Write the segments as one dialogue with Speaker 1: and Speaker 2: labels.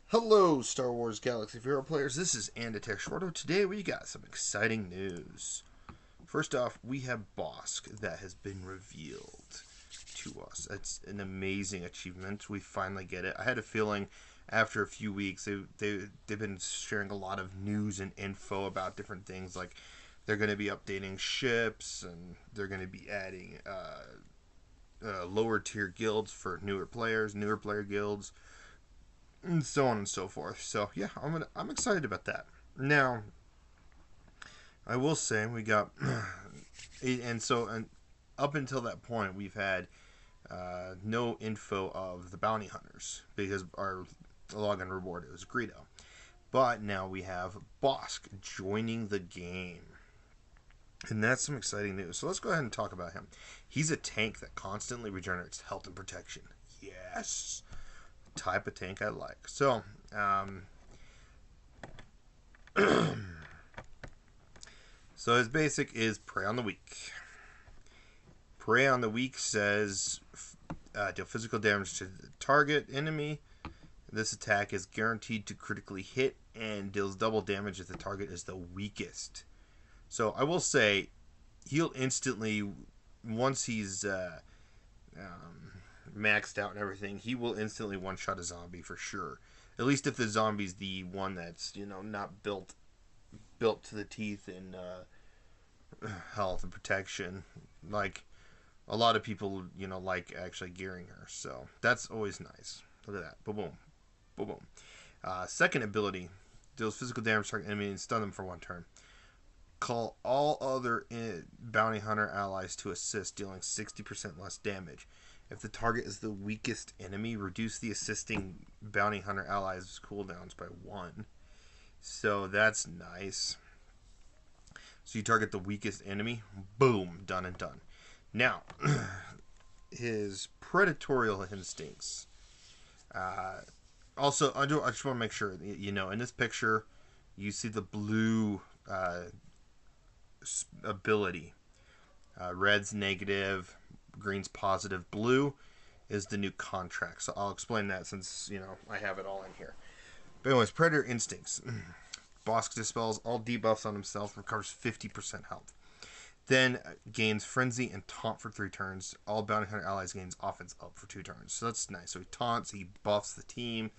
Speaker 1: Hello, Star Wars Galaxy of Hero players. This is Andatech Shorto. Today we got some exciting news. First off, we have Bossk that has been revealed to us. It's an amazing achievement. We finally get it. I had a feeling after a few weeks they've been sharing a lot of news and info about different things. Like they're going to be updating ships and they're going to be adding lower tier guilds for newer players, newer player guilds, and so on and so forth. So yeah, I'm excited about that. Now, I will say we got and up until that point we've had no info of the bounty hunters because our login reward was Greedo. But now we have Bossk joining the game. And that's some exciting news. So let's go ahead and talk about him. He's a tank that constantly regenerates health and protection. Yes. Type of tank I like. So, so his basic is Prey on the Weak. Prey on the Weak says deal physical damage to the target enemy. This attack is guaranteed to critically hit and deals double damage if the target is the weakest. So I will say he'll instantly, once he's maxed out and everything, he will instantly one-shot a zombie for sure. At least if the zombie's the one that's, not built to the teeth in health and protection. Like a lot of people, like actually gearing her. So that's always nice. Look at that. Boom, boom, boom, boom. Second ability deals physical damage to target enemy and stun them for one turn. Call all other bounty hunter allies to assist, dealing 60% less damage. If the target is the weakest enemy, reduce the assisting bounty hunter allies' cooldowns by 1. So that's nice. So you target the weakest enemy, boom, done and done. Now, his predatorial instincts. Also, I just want to make sure, in this picture, you see the blue ability. Red's negative, green's positive, blue is the new contract. So I'll explain that since, I have it all in here. But anyways, Predator Instincts. Bossk dispels all debuffs on himself, recovers 50% health. Then gains Frenzy and Taunt for 3 turns. All Bounty Hunter allies gains offense up for 2 turns. So that's nice. So he taunts, he buffs the team.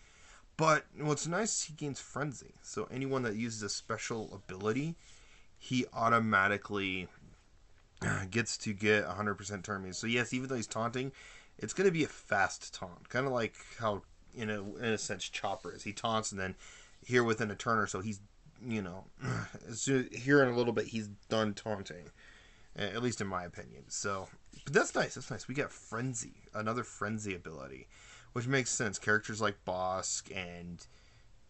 Speaker 1: But what's nice is he gains Frenzy. So anyone that uses a special ability, he automatically gets to get 100% turn means. So yes, even though he's taunting, it's going to be a fast taunt. Kind of like how, in a sense, Chopper is. He taunts and then here within a turn or so, he's, here in a little bit, he's done taunting. At least in my opinion. So, but that's nice. That's nice. We got Frenzy, another Frenzy ability, which makes sense. Characters like Bossk and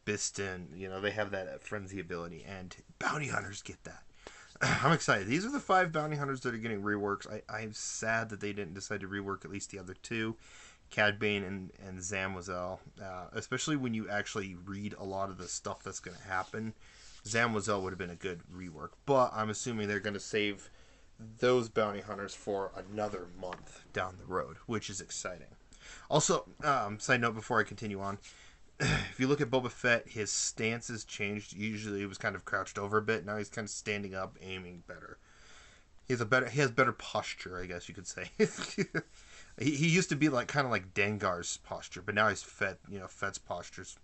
Speaker 1: Biston, they have that Frenzy ability, and bounty hunters get that. I'm excited. These are the 5 bounty hunters that are getting reworks. I'm sad that they didn't decide to rework at least the other 2, Cad Bane and Zamwazel. Especially when you actually read a lot of the stuff that's going to happen. Zamwazel would have been a good rework, but I'm assuming they're going to save those bounty hunters for another month down the road, which is exciting. Also, side note before I continue on, if you look at Boba Fett, his stance has changed. Usually he was kind of crouched over a bit. Now he's kind of standing up, aiming better. He has better posture, I guess you could say. he used to be kind of like Dengar's posture, but now he's Fett's postures.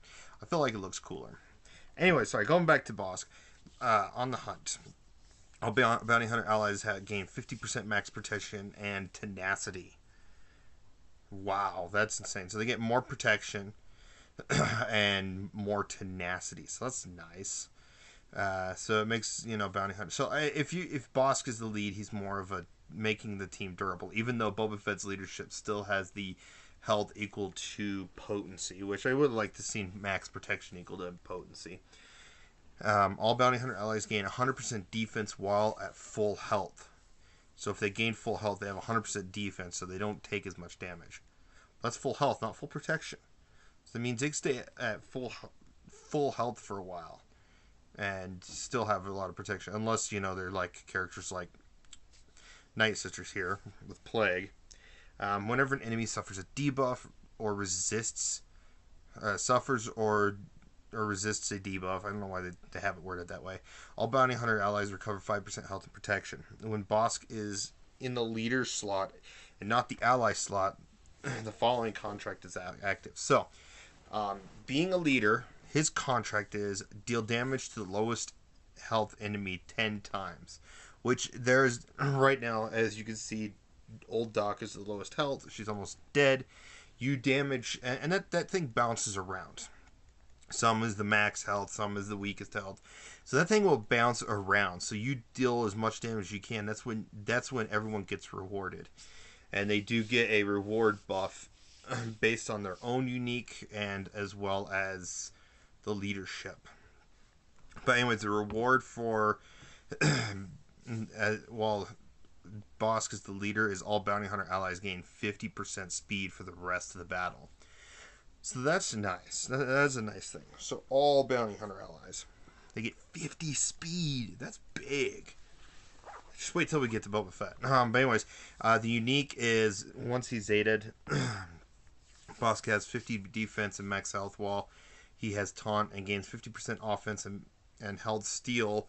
Speaker 1: I feel like it looks cooler. Anyway, sorry, going back to Bossk. On the hunt. All bounty hunter allies have gained 50% max protection and tenacity. Wow, that's insane. So they get more protection and more tenacity. So that's nice. So it makes bounty hunter. So if Bossk is the lead, he's more of a making the team durable. Even though Boba Fett's leadership still has the health equal to potency, which I would like to see max protection equal to potency. All bounty hunter allies gain 100% defense while at full health. So if they gain full health, they have 100% defense, so they don't take as much damage. That's full health, not full protection. So that means they stay at full health for a while and still have a lot of protection, unless they're like characters like Night Sisters here with Plague. Whenever an enemy suffers a debuff or resists suffers or resists a debuff. I don't know why they have it worded that way. All bounty hunter allies recover 5% health and protection. And when Bossk is in the leader slot and not the ally slot, the following contract is active. So, being a leader, his contract is deal damage to the lowest health enemy 10 times. Which there's, right now, as you can see, old Doc is the lowest health. She's almost dead. You damage, and that thing bounces around. Some is the max health, some is the weakest health. So that thing will bounce around. So you deal as much damage as you can. That's when everyone gets rewarded. And they do get a reward buff based on their own unique and as well as the leadership. But anyways, the reward for while Bossk is the leader is all bounty hunter allies gain 50% speed for the rest of the battle. So that's nice. That's a nice thing. So all bounty hunter allies, they get 50 speed. That's big. Just wait till we get to Boba Fett. But anyways, the unique is once he's zated, Bossk has 50 defense and max health while he has taunt and gains 50% offense and held steal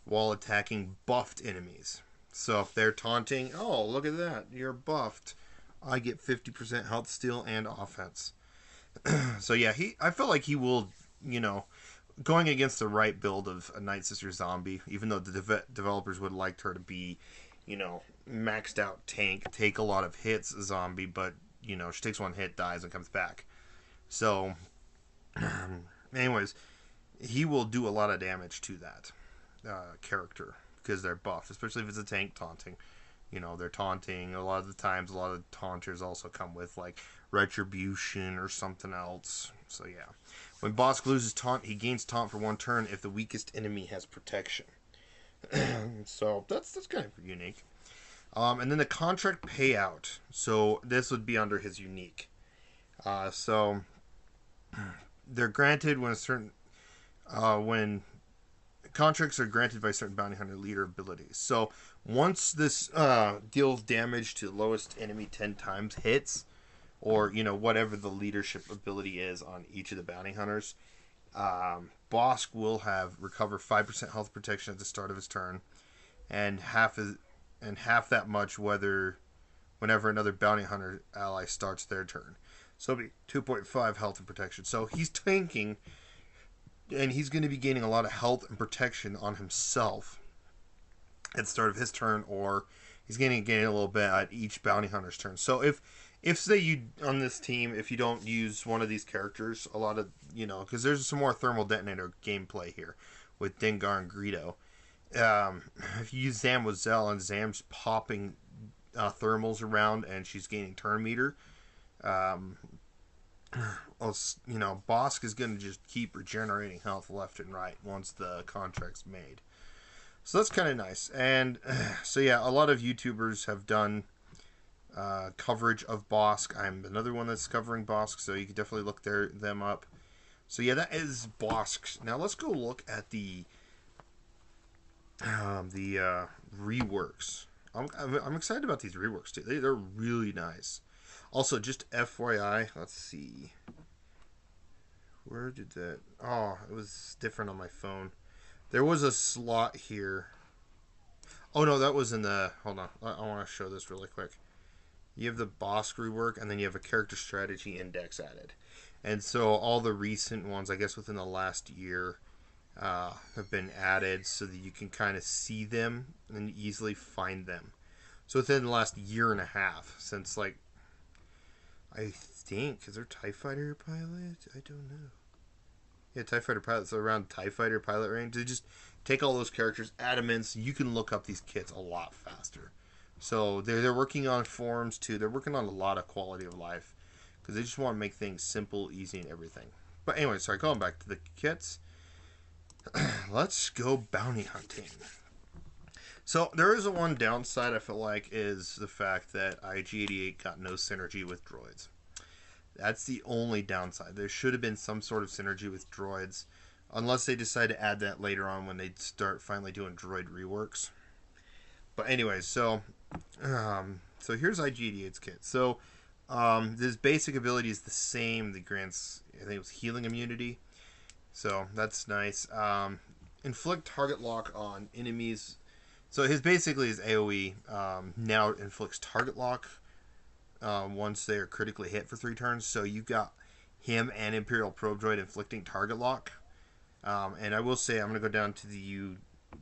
Speaker 1: while attacking buffed enemies. So if they're taunting, oh, look at that, you're buffed. I get 50% health steal and offense. So yeah, I feel like he will, going against the right build of a Night Sister zombie, even though the developers would like her to be, maxed out tank, take a lot of hits zombie, but, she takes one hit, dies, and comes back. So, anyways, he will do a lot of damage to that character because they're buffed, especially if it's a tank taunting. They're taunting. A lot of the times, a lot of taunters also come with, like, retribution or something else. So, yeah. When Bossk loses taunt, he gains taunt for one turn if the weakest enemy has protection. So, that's kind of unique. And then the contract payout. So, this would be under his unique. So, they're granted when a certain... when contracts are granted by certain bounty hunter leader abilities. So once this deals damage to the lowest enemy 10 times hits, or whatever the leadership ability is on each of the bounty hunters, Bossk will have recover 5% health protection at the start of his turn, and half that much whenever another bounty hunter ally starts their turn. So it'll be 2.5 health and protection. So he's tanking. And he's going to be gaining a lot of health and protection on himself at the start of his turn, or he's going to gain a little bit at each bounty hunter's turn. So if say you on this team, if you don't use one of these characters, a lot of because there's some more thermal detonator gameplay here with Dengar and Greedo. If you use Zam with Zell and Zam's popping thermals around and she's gaining turn meter. Bossk is going to just keep regenerating health left and right once the contract's made. So that's kind of nice. And so yeah, a lot of YouTubers have done coverage of Bossk. I'm another one that's covering Bossk, so you can definitely look them up. So yeah, that is Bossk. Now let's go look at the reworks. I'm excited about these reworks too. They're really nice. Also, just FYI, let's see. Where did that... Oh, it was different on my phone. There was a slot here. Oh, no, that was in the... Hold on. I want to show this really quick. You have the Bossk rework, and then you have a character strategy index added. And so all the recent ones, I guess within the last year, have been added so that you can kind of see them and easily find them. So within the last year and a half, since, like... I think, is there TIE Fighter pilot? I don't know. Yeah, TIE Fighter pilot. So around TIE Fighter pilot range, they just take all those characters, add them in, so you can look up these kits a lot faster. So they're working on forums too. They're working on a lot of quality of life because they just want to make things simple, easy, and everything. But anyway, sorry, going back to the kits. Let's go bounty hunting. So there is a one downside I feel like is the fact that IG-88 got no synergy with droids. That's the only downside. There should have been some sort of synergy with droids, unless they decide to add that later on when they start finally doing droid reworks. But anyways, so here's IG-88's kit. So His basic ability is the same. The grants, I think it was healing immunity. So that's nice. Inflict target lock on enemies. So his basically his AoE now inflicts target lock once they are critically hit for 3 turns. So you got him and Imperial Probe Droid inflicting target lock. And I will say I'm gonna go down to the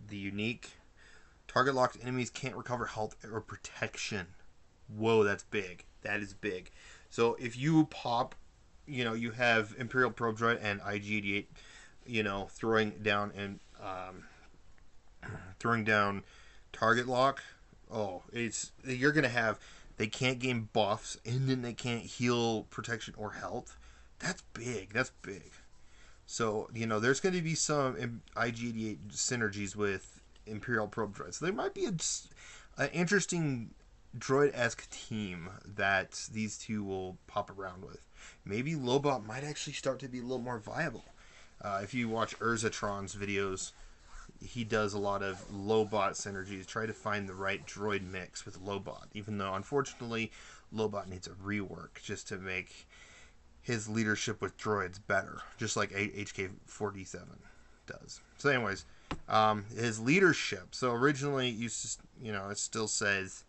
Speaker 1: unique. Target locked enemies can't recover health or protection. Whoa, that's big. That is big. So if you pop, you have Imperial Probe Droid and IG-88, throwing down and throwing down target lock. Oh, you're gonna have. They can't gain buffs, and then they can't heal protection or health. That's big. That's big. So there's going to be some IG-88 synergies with Imperial Probe Droid. So there might be an interesting droid-esque team that these two will pop around with. Maybe Lobot might actually start to be a little more viable. If you watch Urzatron's videos, he does a lot of Lobot synergies. Try to find the right droid mix with Lobot, even though unfortunately Lobot needs a rework just to make his leadership with droids better, just like HK-47 does. So anyways, his leadership. So originally, it still says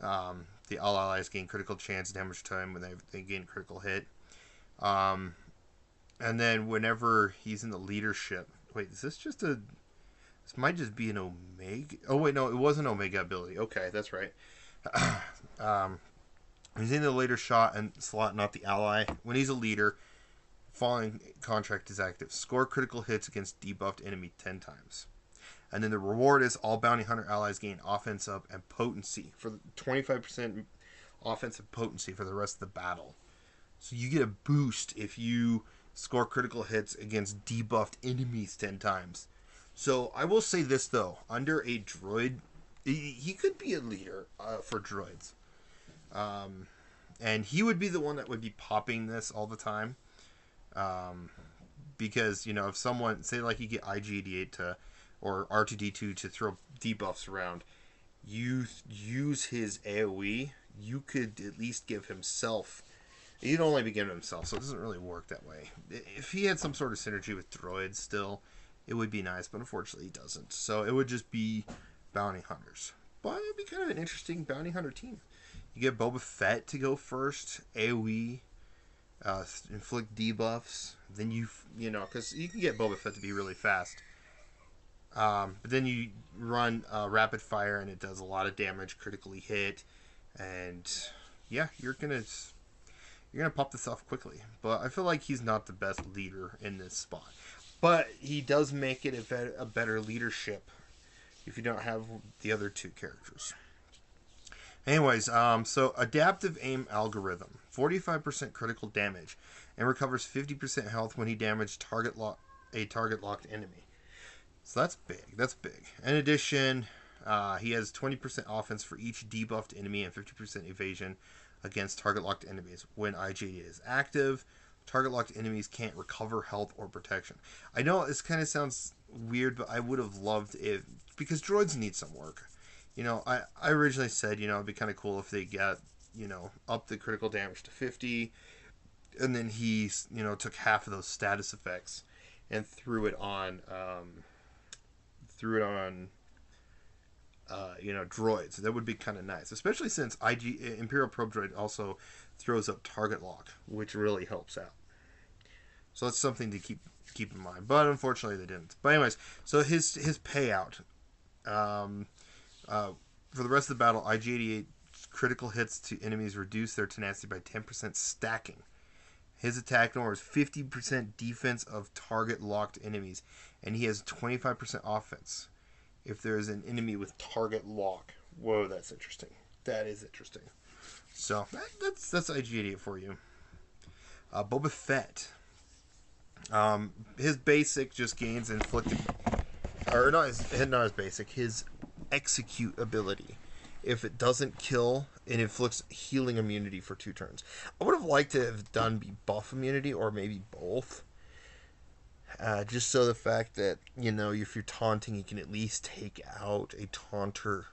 Speaker 1: the all allies gain critical chance damage time when they gain critical hit. And then whenever he's in the leadership, wait, is this just a? This might just be an Omega. Oh wait, no, it was an Omega ability. Okay, that's right. He's in the later shot and slot, not the ally. When he's a leader, following contract is active. Score critical hits against debuffed enemy 10 times. And then the reward is all bounty hunter allies gain offense up and potency for 25% offensive potency for the rest of the battle. So you get a boost if you score critical hits against debuffed enemies 10 times. So I will say this though, under a droid, he could be a leader for droids. And he would be the one that would be popping this all the time. Because, if someone, say like you get IG-88 or R2-D2 to throw debuffs around, you use his AoE, you could at least give himself, he'd only be giving himself, so it doesn't really work that way. If he had some sort of synergy with droids still, it would be nice, but unfortunately he doesn't. So it would just be bounty hunters. But it'd be kind of an interesting bounty hunter team. You get Boba Fett to go first, AoE, inflict debuffs. Then because you can get Boba Fett to be really fast. But then you run rapid fire and it does a lot of damage, critically hit, and yeah, you're gonna pop this off quickly. But I feel like he's not the best leader in this spot. But he does make it a better leadership if you don't have the other two characters. Anyways, so adaptive aim algorithm, 45% critical damage, and recovers 50% health when he damaged a target locked enemy. So that's big. That's big. In addition, he has 20% offense for each debuffed enemy and 50% evasion against target locked enemies. When IG-88 is active, target locked enemies can't recover health or protection. I know this kind of sounds weird, but I would have loved it because droids need some work. I originally said, it'd be kind of cool if they get, up the critical damage to 50, and then he, took half of those status effects and threw it on droids. That would be kind of nice, especially since Imperial Probe Droid also throws up target lock, which really helps out. So that's something to keep in mind. But unfortunately, they didn't. But anyways, so his payout. For the rest of the battle, IG-88 critical hits to enemies reduce their tenacity by 10% stacking. His attack number is 50% defense of target locked enemies, and he has 25% offense if there is an enemy with target lock. Whoa, that's interesting. That is interesting. So that's IG-88 for you. Boba Fett. His basic just gains inflicted, or not his basic. His execute ability. If it doesn't kill, it inflicts healing immunity for 2 turns. I would have liked to have done buff immunity or maybe both. Just so the fact that, if you're taunting, you can at least take out a taunter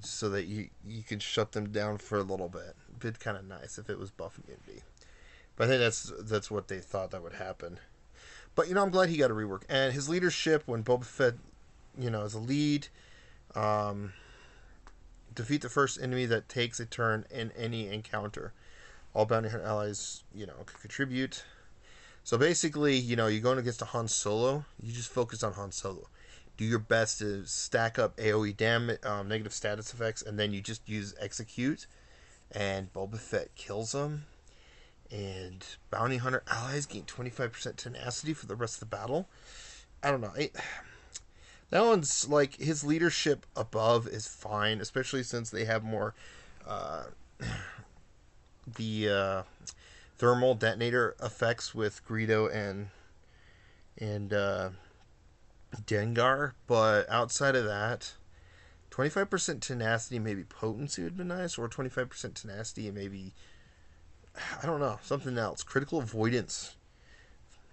Speaker 1: so that you can shut them down for a little bit. It'd be kind of nice if it was buff immunity. But I think that's what they thought that would happen. But I'm glad he got a rework, and his leadership when Boba Fett, is a lead. Um, Defeat the first enemy that takes a turn in any encounter. All bounty hunter allies, can contribute. So basically, you're going against a Han Solo. You just focus on Han Solo. Do your best to stack up AoE damage, negative status effects, and then you just use execute, and Boba Fett kills them. And bounty hunter allies gain 25% tenacity for the rest of the battle. I don't know. That one's like his leadership above is fine, especially since they have more the thermal detonator effects with Greedo and Dengar. But outside of that, 25% tenacity, maybe potency would be nice, or 25% tenacity and maybe, I don't know, something else. Critical avoidance.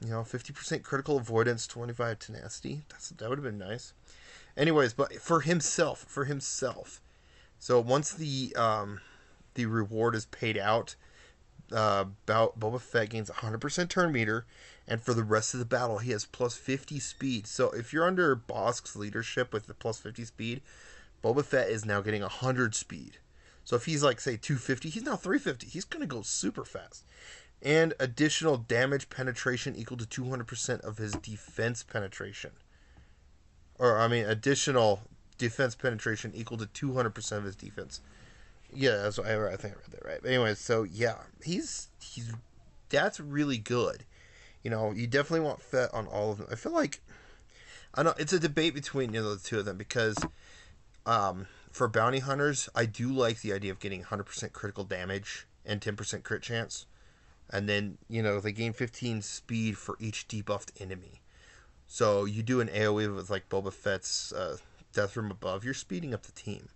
Speaker 1: 50% critical avoidance, 25 tenacity. That would have been nice. Anyways, but for himself. So once the reward is paid out, Boba Fett gains 100% turn meter, and for the rest of the battle, he has plus 50 speed. So if you're under Bossk's leadership with the plus 50 speed, Boba Fett is now getting 100 speed. So if he's like, say, 250, he's now 350. He's going to go super fast. And additional damage penetration equal to 200% of his defense penetration. Additional defense penetration equal to 200% of his defense. Yeah, I think I read that right. But anyways, so yeah, that's really good. You definitely want Fett on all of them. I feel like, I know it's a debate between the two of them because for bounty hunters, I do like the idea of getting 100% critical damage and 10% crit chance. And then, they gain 15 speed for each debuffed enemy. So you do an AoE with like Boba Fett's Death from Above, you're speeding up the team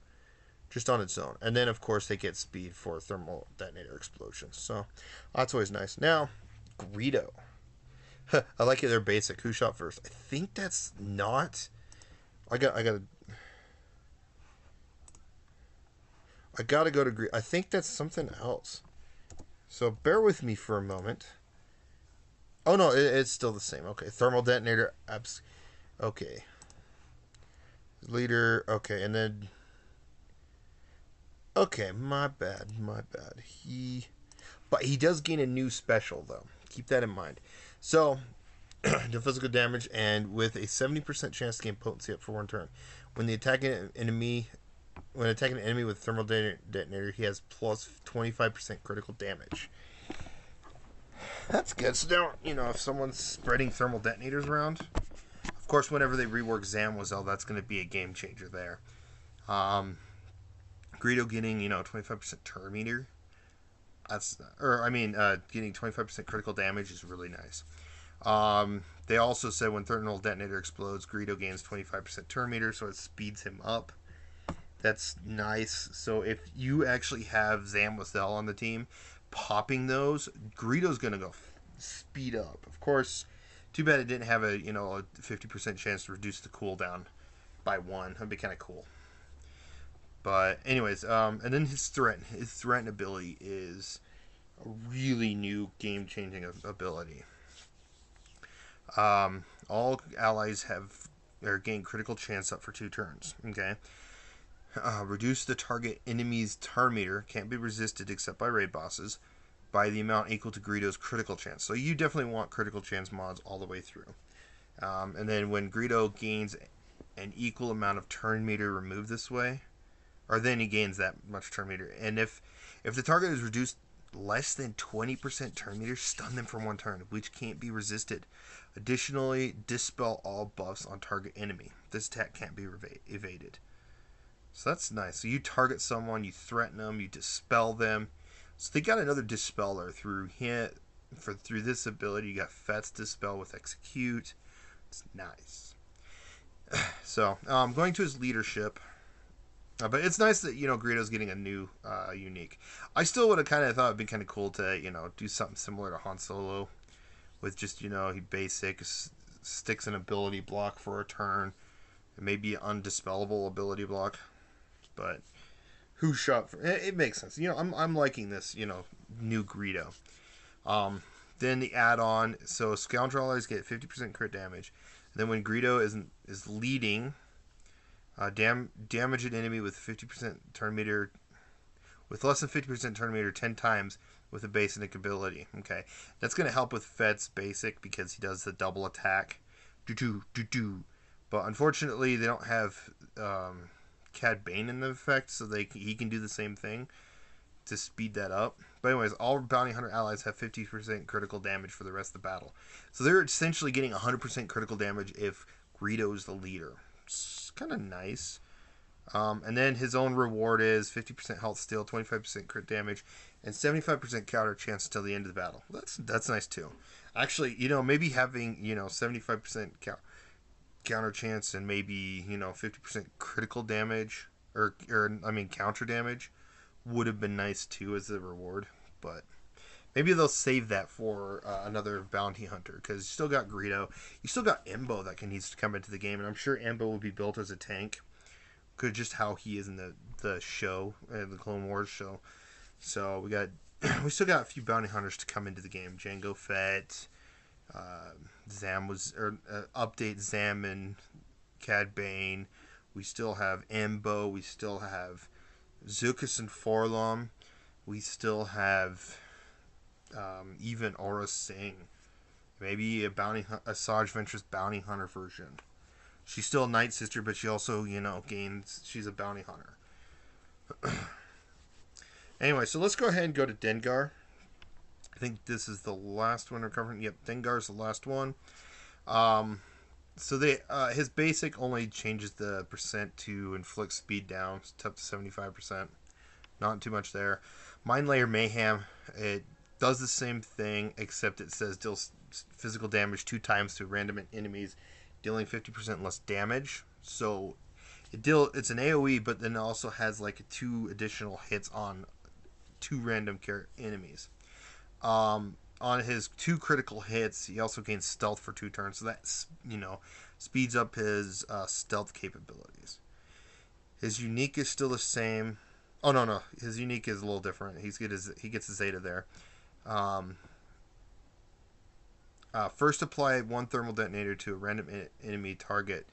Speaker 1: just on its own. And then, of course, they get speed for thermal detonator explosions. So that's always nice. Now, Greedo. I like it. They're basic. Who shot first? I think that's not. I gotta go to Greedo. I think that's something else. So bear with me for a moment. Oh no, it's still the same. Okay, thermal detonator. Okay. Leader. Okay, and then. Okay, my bad. But he does gain a new special though. Keep that in mind. So, do physical damage and with a 70% chance to gain potency up for one turn. When attacking an enemy with thermal detonator, he has plus 25% critical damage. That's good. So now, if someone's spreading thermal detonators around, of course, whenever they rework Zamwazell, that's going to be a game changer there. Greedo getting, 25% turn meter. Getting 25% critical damage is really nice. They also said when thermal detonator explodes, Greedo gains 25% turn meter, so it speeds him up. That's nice. So if you actually have Zamwazell on the team, popping those, Greedo's gonna go speed up. Of course, too bad it didn't have a 50% chance to reduce the cooldown by 1. That'd be kind of cool. But anyways, and then his threat ability is a really new game-changing ability. All allies gain critical chance up for 2 turns. Okay. Reduce the target enemy's turn meter, can't be resisted except by raid bosses, by the amount equal to Greedo's critical chance. So you definitely want critical chance mods all the way through. And then when Greedo gains an equal amount of turn meter removed this way, or then he gains that much turn meter. And if the target is reduced less than 20% turn meter, stun them for 1 turn, which can't be resisted. Additionally, dispel all buffs on target enemy. This attack can't be evaded. So that's nice. So you target someone, you threaten them, you dispel them. So they got another dispeller through this ability. You got Fett's dispel with execute. It's nice. So going to his leadership. But it's nice that Greedo's getting a new unique. I still would have kind of thought it'd be kind of cool to do something similar to Han Solo, with just he basic sticks an ability block for a turn, and maybe an undispellable ability block. but who shot for it makes sense. I'm liking this, new Greedo. Then the add-on, so Scoundrel allies get 50% crit damage. Then when Greedo is leading, damage an enemy with 50% turn meter, with less than 50% turn meter 10 times with a basic ability. Okay, that's gonna help with Fett's basic because he does the double attack, do. But unfortunately, they don't have Cad Bane in the effect, so he can do the same thing to speed that up. But anyways, all bounty hunter allies have 50% critical damage for the rest of the battle. So they're essentially getting 100% critical damage if Greedo's the leader. It's kind of nice. And then his own reward is 50% health steal, 25% crit damage, and 75% counter chance until the end of the battle. That's nice too. Actually, maybe having 75% counter chance and maybe 50% critical damage or counter damage would have been nice too as a reward, but maybe they'll save that for another bounty hunter because you still got Greedo, you still got Embo that needs to come into the game, and I'm sure Embo will be built as a tank, because just how he is in the show, the Clone Wars show. So we still got a few bounty hunters to come into the game. Jango Fett, update Zam and Cad Bane. We still have Embo. We still have Zuckuss and Forlom. We still have even Aura Singh. Maybe a Saj Ventress bounty hunter version. She's still a Night Sister, but she also, she's a bounty hunter. Anyway, so let's go ahead and go to Dengar. I think this is the last one we're covering. Yep, Dengar's the last one. So his basic only changes the percent to inflict speed down. It's up to 75%. Not too much there. Mind Layer Mayhem, it does the same thing, except it says deals physical damage 2 times to random enemies, dealing 50% less damage. So it's an AoE, but then it also has like 2 additional hits on 2 random enemies. On his 2 critical hits, he also gains stealth for 2 turns, so that speeds up his stealth capabilities. His unique is still the same. Oh no, his unique is a little different. He gets a Zeta there. First, apply 1 thermal detonator to a random enemy target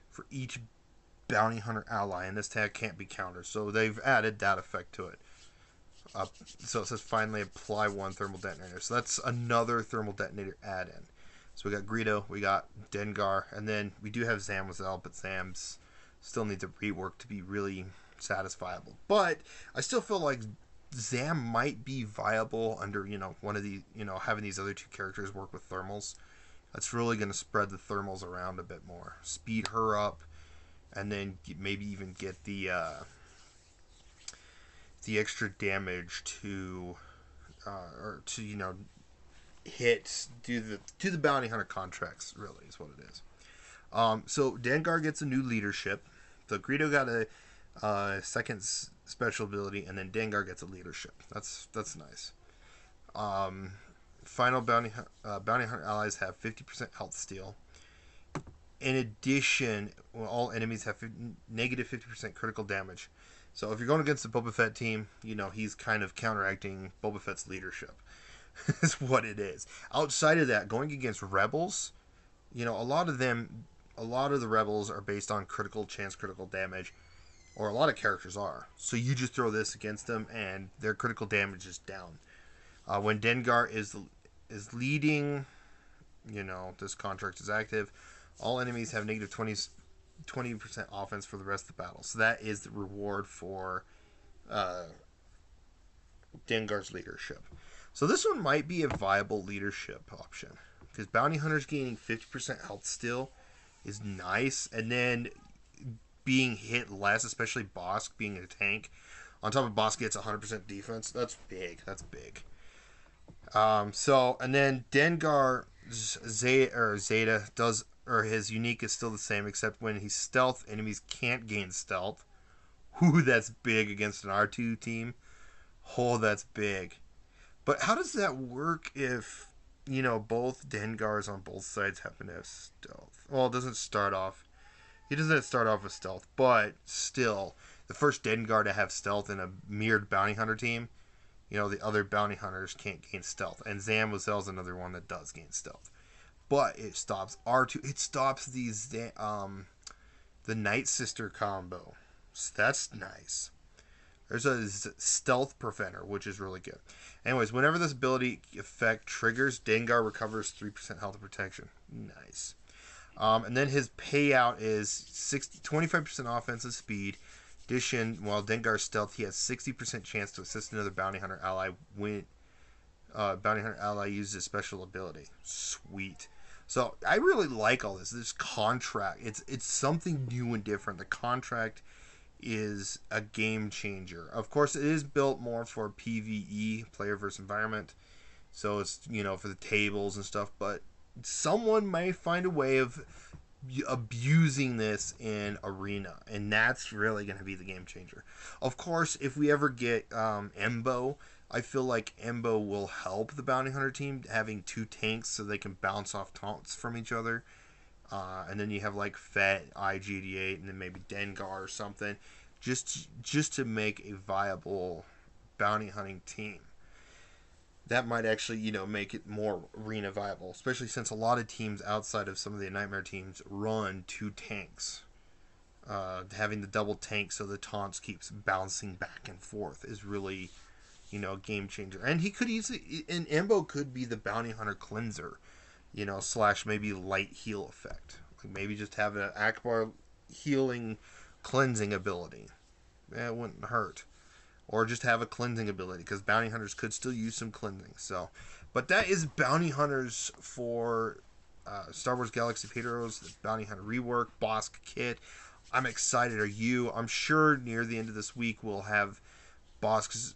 Speaker 1: for each bounty hunter ally, and this tag can't be countered. So they've added that effect to it. So it says finally apply 1 thermal detonator. So that's another thermal detonator add-in. So we got Greedo, we got Dengar, and then we do have Zam as well, but Zam's still needs a rework to be really satisfiable. But I still feel like Zam might be viable under, one of the, having these other 2 characters work with thermals. That's really going to spread the thermals around a bit more. Speed her up, and then maybe even get the extra damage to hit, do the bounty hunter contracts, really, is what it is. So Dengar gets a new leadership. So Greedo got a second special ability, and then Dengar gets a leadership. That's nice. Final bounty hunter allies have 50% health steal. In addition, all enemies have negative 50% critical damage. So if you're going against the Boba Fett team, he's kind of counteracting Boba Fett's leadership. Is what it is. Outside of that, going against rebels, a lot of the rebels are based on critical damage, or a lot of characters are. So you just throw this against them, and their critical damage is down. When Dengar is leading, this contract is active. All enemies have negative 20% offense for the rest of the battle. So that is the reward for Dengar's leadership. So this one might be a viable leadership option, because bounty hunters gaining 50% health still is nice, and then being hit less, especially Bossk being a tank. On top of Bossk gets 100% defense. That's big. And then Dengar Zeta does, or his unique is still the same, except when he's stealth, enemies can't gain stealth. Ooh, that's big against an R2 team. Oh, that's big. But how does that work if, both Dengars on both sides happen to have stealth? Well, it doesn't start off. He doesn't start off with stealth, but still, the first Dengar to have stealth in a mirrored bounty hunter team. The other bounty hunters can't gain stealth, and Zamwazel's another one that does gain stealth. But it stops R2. It stops the Night Sister combo. So that's nice. There's a stealth preventer, which is really good. Anyways, whenever this ability effect triggers, Dengar recovers 3% health and protection. Nice. And then his payout is 25% offensive speed. Addition, while Dengar's stealth, he has 60% chance to assist another bounty hunter ally when bounty hunter ally uses a special ability. Sweet. So I really like all this. This contract, it's something new and different. The contract is a game changer. Of course, it is built more for PvE, player versus environment. So it's, for the tables and stuff. But someone may find a way of abusing this in arena, and that's really going to be the game changer. Of course, if we ever get Embo, I feel like Embo will help the bounty hunter team, having 2 tanks so they can bounce off taunts from each other. And then you have like Fett, IG88, and then maybe Dengar or something, just to make a viable bounty hunting team. That might actually, make it more arena viable, especially since a lot of teams outside of some of the Nightmare teams run 2 tanks. Having the double tank so the taunts keeps bouncing back and forth is really, a game changer. And he could easily, and Embo could be the bounty hunter cleanser, / maybe light heal effect. Like maybe just have an Akbar healing cleansing ability. It wouldn't hurt. Or just have a cleansing ability, because bounty hunters could still use some cleansing. So, but that is bounty hunters for Star Wars Galaxy of Heroes, the bounty hunter rework, Bossk kit. I'm excited. Are you? I'm sure near the end of this week we'll have Bossk's,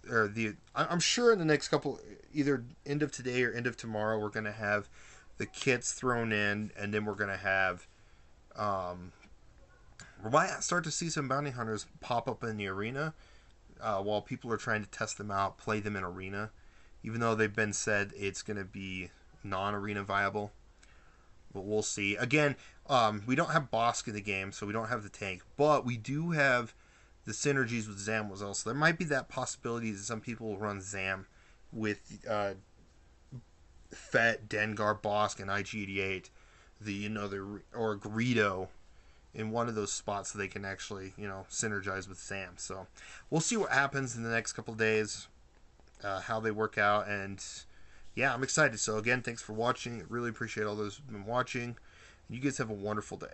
Speaker 1: I'm sure in the next couple, either end of today or end of tomorrow, we're going to have the kits thrown in, and then we're going to have, we might start to see some bounty hunters pop up in the arena while people are trying to test them out, play them in arena, even though they've been said it's going to be non-arena viable. But we'll see. Again, we don't have Bossk in the game, so we don't have the tank, but we do have the synergies with Zamwazel, so there might be that possibility that some people will run Zam with Fett, Dengar, Bossk, and IG88, or Greedo in one of those spots so they can actually, synergize with Zam. So we'll see what happens in the next couple of days, how they work out, and yeah, I'm excited. So again, thanks for watching. I really appreciate all those who've been watching. You guys have a wonderful day.